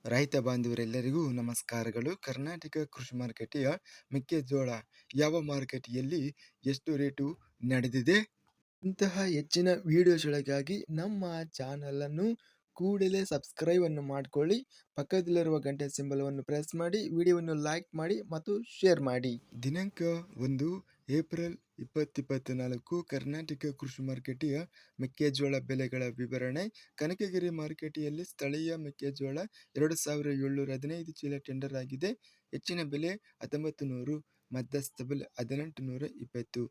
ರೈತ ಬಾಂಧವರೆಲ್ಲರಿಗೂ ನಮಸ್ಕಾರಗಳು. ಕರ್ನಾಟಕ ಕೃಷಿ ಮಾರುಕಟ್ಟೆಯ ಮೆಕ್ಕೆಜೋಳ ಯಾವ ಮಾರುಕಟ್ಟೆಯಲ್ಲಿ ಎಷ್ಟು ರೇಟು ನಡೆದಿದೆ? ಇಂತಹ ಹೆಚ್ಚಿನ ವಿಡಿಯೋಸ್ಗಳಿಗಾಗಿ ನಮ್ಮ ಚಾನಲನ್ನು ಕೂಡಲೇ ಸಬ್ಸ್ಕ್ರೈಬ್ ಅನ್ನು ಮಾಡಿಕೊಳ್ಳಿ. ಪಕ್ಕದಲ್ಲಿರುವ ಗಂಟೆ ಸಿಂಬಲವನ್ನು ಪ್ರೆಸ್ ಮಾಡಿ, ವಿಡಿಯೋವನ್ನು ಲೈಕ್ ಮಾಡಿ ಮತ್ತು ಶೇರ್ ಮಾಡಿ. ದಿನಾಂಕ 1 ಏಪ್ರಿಲ್ 2024 ಕರ್ನಾಟಕ ಕೃಷಿ ಮಾರುಕಟ್ಟೆಯ ಮೆಕ್ಕೆಜೋಳ ಬೆಲೆಗಳ ವಿವರಣೆ. ಕನಕಗಿರಿ ಮಾರುಕಟ್ಟೆಯಲ್ಲಿ ಸ್ಥಳೀಯ ಮೆಕ್ಕೆಜೋಳ 2715 ಚೀಲ ಟೆಂಡರ್ ಆಗಿದೆ. ಹೆಚ್ಚಿನ ಬೆಲೆ 1900, ಮಧ್ಯಸ್ಥ ಬೆಲೆ 1820.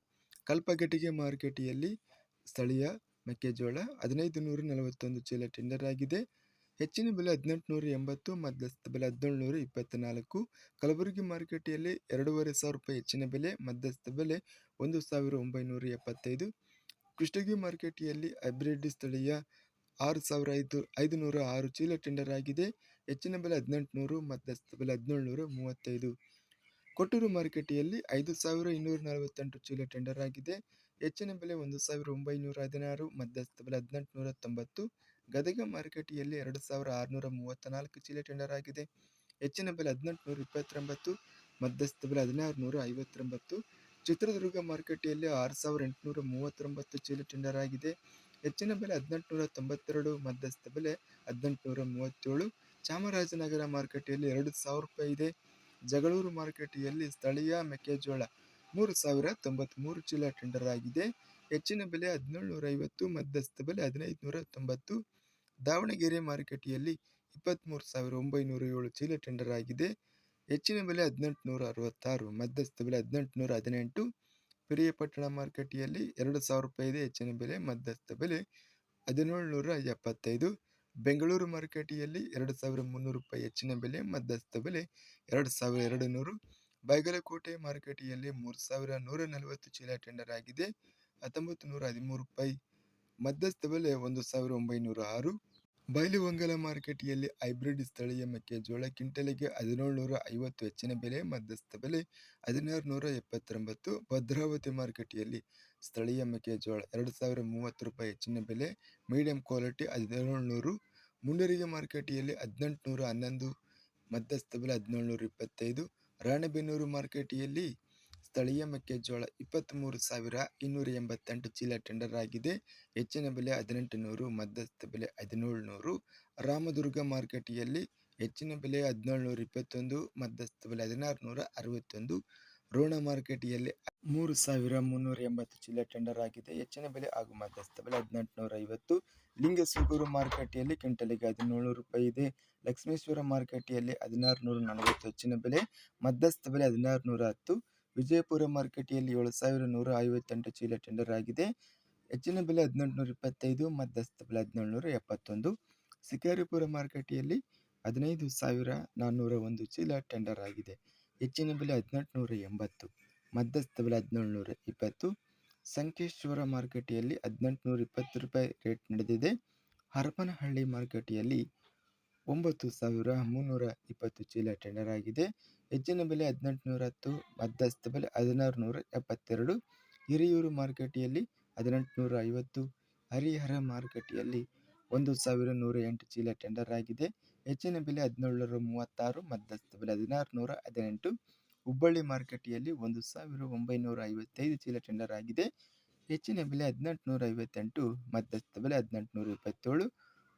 ಕಲ್ಪಗಟ್ಟಿಗೆ ಮಾರುಕಟ್ಟೆಯಲ್ಲಿ ಸ್ಥಳೀಯ ಮೆಕ್ಕೆಜೋಳ 1541 ಚೀಲ ಟೆಂಡರ್ ಆಗಿದೆ. ಹೆಚ್ಚಿನ ಬೆಲೆ 1880, ಮಧ್ಯಸ್ಥ ಬೆಲೆ 1724. ಕಲಬುರಗಿ ಮಾರುಕಟ್ಟೆಯಲ್ಲಿ 2500 ರೂಪಾಯಿ ಹೆಚ್ಚಿನ ಬೆಲೆ, ಮಧ್ಯಸ್ಥ ಬೆಲೆ 1975. ಕುಷ್ಟಗಿ ಮಾರುಕಟ್ಟೆಯಲ್ಲಿ ಹೈಬ್ರಿಡ್ ಸ್ಥಳೀಯ 6506 ಚೀಲ ಟೆಂಡರ್ ಆಗಿದೆ. ಹೆಚ್ಚಿನ ಬೆಲೆ 1800, ಮಧ್ಯಸ್ಥ ಬೆಲೆ 1735. ಕೊಟ್ಟೂರು ಮಾರುಕಟ್ಟೆಯಲ್ಲಿ 5248 ಚೀಲ ಟೆಂಡರ್ ಆಗಿದೆ. ಹೆಚ್ಚಿನ ಬೆಲೆ 1916, ಮಧ್ಯಸ್ಥ ಬೆಲೆ 1890. ಗದಗ ಮಾರುಕಟ್ಟೆಯಲ್ಲಿ 2634 ಚೀಲ ಟೆಂಡರ್ ಆಗಿದೆ. ಹೆಚ್ಚಿನ ಬೆಲೆ 1829, ಮಧ್ಯಸ್ಥ ಬೆಲೆ 1659. ಚಿತ್ರದುರ್ಗ ಮಾರುಕಟ್ಟೆಯಲ್ಲಿ 6839 ಚೀಲ ಟೆಂಡರ್ ಆಗಿದೆ. ಹೆಚ್ಚಿನ ಬೆಲೆ 1892, ಮಧ್ಯಸ್ಥ ಬೆಲೆ 1837. ಚಾಮರಾಜನಗರ ಮಾರುಕಟ್ಟೆಯಲ್ಲಿ 2000 ರೂಪಾಯಿ ಇದೆ. ಜಗಳೂರು ಮಾರುಕಟ್ಟೆಯಲ್ಲಿ ಸ್ಥಳೀಯ ಮೆಕ್ಕೆಜೋಳ 3093 ಚೀಲ ಟೆಂಡರ್ ಆಗಿದೆ. ಹೆಚ್ಚಿನ ಬೆಲೆ 1750, ಮಧ್ಯಸ್ಥ ಬೆಲೆ 1590. ದಾವಣಗೆರೆ ಮಾರುಕಟ್ಟೆಯಲ್ಲಿ 23907 ಚೀಲ ಟೆಂಡರ್ ಆಗಿದೆ. ಹೆಚ್ಚಿನ ಬೆಲೆ 1866, ಮಧ್ಯಸ್ಥ ಬೆಲೆ 1818. ಪಿರಿಯಾಪಟ್ಟಣ ಮಾರುಕಟ್ಟೆಯಲ್ಲಿ 2000 ರೂಪಾಯಿ ಇದೆ. ಹೆಚ್ಚಿನ ಬೆಲೆ, ಮಧ್ಯಸ್ಥ ಬೆಲೆ 1775. ಬೆಂಗಳೂರು ಮಾರುಕಟ್ಟೆಯಲ್ಲಿ 2300 ರೂಪಾಯಿ ಹೆಚ್ಚಿನ ಬೆಲೆ, ಮಧ್ಯಸ್ಥ ಬೆಲೆ 2200. ಬೈಗಲಕೋಟೆ ಮಾರುಕಟ್ಟೆಯಲ್ಲಿ 3140 ಚೀಲ ಟೆಂಡರ್ ಆಗಿದೆ. 1913 ರೂಪಾಯಿ, ಮಧ್ಯಸ್ಥ ಬೆಲೆ 1906. ಬೈಲುಹೊಂಗಲ ಮಾರುಕಟ್ಟೆಯಲ್ಲಿ ಹೈಬ್ರಿಡ್ ಸ್ಥಳೀಯ ಮೆಕ್ಕೆಜೋಳ ಕ್ವಿಂಟಲಿಗೆ 1750 ಹೆಚ್ಚಿನ ಬೆಲೆ, ಮಧ್ಯಸ್ಥ ಬೆಲೆ 1679. ಭದ್ರಾವತಿ ಮಾರುಕಟ್ಟೆಯಲ್ಲಿ ಸ್ಥಳೀಯ ಮೆಕ್ಕೆಜೋಳ 2030 ರೂಪಾಯಿ ಹೆಚ್ಚಿನ ಬೆಲೆ, ಮೀಡಿಯಂ ಕ್ವಾಲಿಟಿ 1700. ಮುಂಡರಗಿ ಮಾರುಕಟ್ಟೆಯಲ್ಲಿ 1811, ಮಧ್ಯಸ್ಥ ಬೆಲೆ 1725. ರಾಣೆಬೆನ್ನೂರು ಮಾರುಕಟ್ಟೆಯಲ್ಲಿ ಸ್ಥಳೀಯ ಮೆಕ್ಕೆಜೋಳ 23288 ಚೀಲ ಟೆಂಡರ್ ಆಗಿದೆ. ಹೆಚ್ಚಿನ ಬೆಲೆ 1800, ಮಧ್ಯಸ್ಥ ಬೆಲೆ 1700. ರಾಮದುರ್ಗ ಮಾರುಕಟ್ಟೆಯಲ್ಲಿ ಹೆಚ್ಚಿನ ಬೆಲೆ 1721, ಮಧ್ಯಸ್ಥ ಬೆಲೆ 1661. ರೋಣ ಮಾರುಕಟ್ಟೆಯಲ್ಲಿ 3380 ಚೀಲ ಟೆಂಡರ್ ಆಗಿದೆ. ಹೆಚ್ಚಿನ ಬೆಲೆ ಹಾಗೂ ಮಧ್ಯಸ್ಥ ಬೆಲೆ 1850. ಲಿಂಗಸೂಗೂರು ಮಾರುಕಟ್ಟೆಯಲ್ಲಿ ಕ್ವಿಂಟಲಿಗೆ 1700 ರೂಪಾಯಿ ಇದೆ. ಲಕ್ಷ್ಮೇಶ್ವರ ಮಾರುಕಟ್ಟೆಯಲ್ಲಿ 1640 ಹೆಚ್ಚಿನ ಬೆಲೆ, ಮಧ್ಯಸ್ಥ ಬೆಲೆ 1610. ವಿಜಯಪುರ ಮಾರುಕಟ್ಟೆಯಲ್ಲಿ 7158 ಚೀಲ ಟೆಂಡರ್ ಆಗಿದೆ. ಹೆಚ್ಚಿನ ಬೆಲೆ 1825, ಮಧ್ಯಸ್ಥ ಬೆಲೆ 1771. ಶಿಕಾರಿಪುರ ಮಾರುಕಟ್ಟೆಯಲ್ಲಿ 15401 ಚೀಲ ಟೆಂಡರ್ ಆಗಿದೆ. ಹೆಚ್ಚಿನ ಬೆಲೆ 1880, ಮಧ್ಯಸ್ಥ ಬೆಲೆ 1720. ಸಂಕೇಶ್ವರ ಮಾರುಕಟ್ಟೆಯಲ್ಲಿ 1820 ರೂಪಾಯಿ ರೇಟ್ ನಡೆದಿದೆ. ಹರಪನಹಳ್ಳಿ ಮಾರುಕಟ್ಟೆಯಲ್ಲಿ 9320 ಚೀಲ ಟೆಂಡರ್ ಆಗಿದೆ. ಹೆಚ್ಚಿನ ಬೆಲೆ 1810, ಮಧ್ಯಸ್ಥ ಬೆಲೆ 1672. ಹಿರಿಯೂರು ಮಾರುಕಟ್ಟೆಯಲ್ಲಿ 1850. ಹರಿಹರ ಮಾರುಕಟ್ಟೆಯಲ್ಲಿ 1108 ಚೀಲ ಟೆಂಡರ್ ಆಗಿದೆ. ಹೆಚ್ಚಿನ ಬೆಲೆ 1736, ಮಧ್ಯಸ್ಥ ಬೆಲೆ 1618. ಹುಬ್ಬಳ್ಳಿ ಮಾರುಕಟ್ಟೆಯಲ್ಲಿ 1955 ಚೀಲ ಟೆಂಡರ್ ಆಗಿದೆ. ಹೆಚ್ಚಿನ ಬೆಲೆ 1858, ಮಧ್ಯಸ್ಥ ಬೆಲೆ 1827.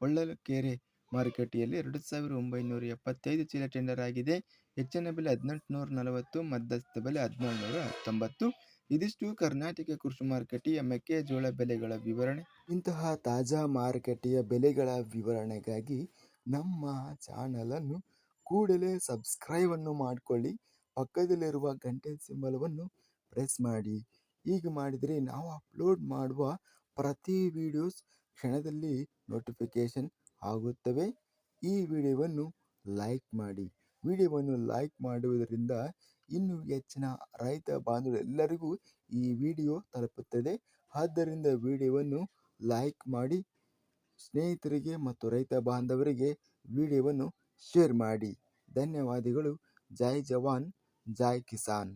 ಹೊಳಲ್ಕೆರೆ ಮಾರುಕಟ್ಟೆಯಲ್ಲಿ 2975 ಚೀಲ ಟೆಂಡರ್ ಆಗಿದೆ. ಹೆಚ್ಚಿನ ಬೆಲೆ 1840, ಮಧ್ಯಸ್ಥ ಬೆಲೆ 1719. ಇದಿಷ್ಟು ಕರ್ನಾಟಕ ಕೃಷಿ ಮಾರುಕಟ್ಟೆಯ ಮೆಕ್ಕೆಜೋಳ ಬೆಲೆಗಳ ವಿವರಣೆ. ಇಂತಹ ತಾಜಾ ಮಾರುಕಟ್ಟೆಯ ಬೆಲೆಗಳ ವಿವರಣೆಗಾಗಿ ನಮ್ಮ ಚಾನಲನ್ನು ಕೂಡಲೇ ಸಬ್ಸ್ಕ್ರೈಬ್ ಅನ್ನು ಮಾಡಿಕೊಳ್ಳಿ. ಪಕ್ಕದಲ್ಲಿರುವ ಗಂಟೆ ಸಿಂಬಲವನ್ನು ಪ್ರೆಸ್ ಮಾಡಿ. ಹೀಗೆ ಮಾಡಿದರೆ ನಾವು ಅಪ್ಲೋಡ್ ಮಾಡುವ ಪ್ರತಿ ವಿಡಿಯೋಸ್ ಕ್ಷಣದಲ್ಲಿ ನೋಟಿಫಿಕೇಶನ್ ಆಗುತ್ತವೆ. ಈ ವಿಡಿಯೋವನ್ನು ಲೈಕ್ ಮಾಡಿ. ವಿಡಿಯೋವನ್ನು ಲೈಕ್ ಮಾಡುವುದರಿಂದ ಇನ್ನೂ ಹೆಚ್ಚಿನ ರೈತ ಬಾಂಧವರೆಲ್ಲರಿಗೂ ಈ ವಿಡಿಯೋ ತಲುಪುತ್ತದೆ. ಆದ್ದರಿಂದ ವಿಡಿಯೋವನ್ನು ಲೈಕ್ ಮಾಡಿ, ಸ್ನೇಹಿತರಿಗೆ ಮತ್ತು ರೈತ ಬಾಂಧವರಿಗೆ ವಿಡಿಯೋವನ್ನು ಶೇರ್ ಮಾಡಿ. ಧನ್ಯವಾದಗಳು. ಜೈ ಜವಾನ್, ಜೈ ಕಿಸಾನ್.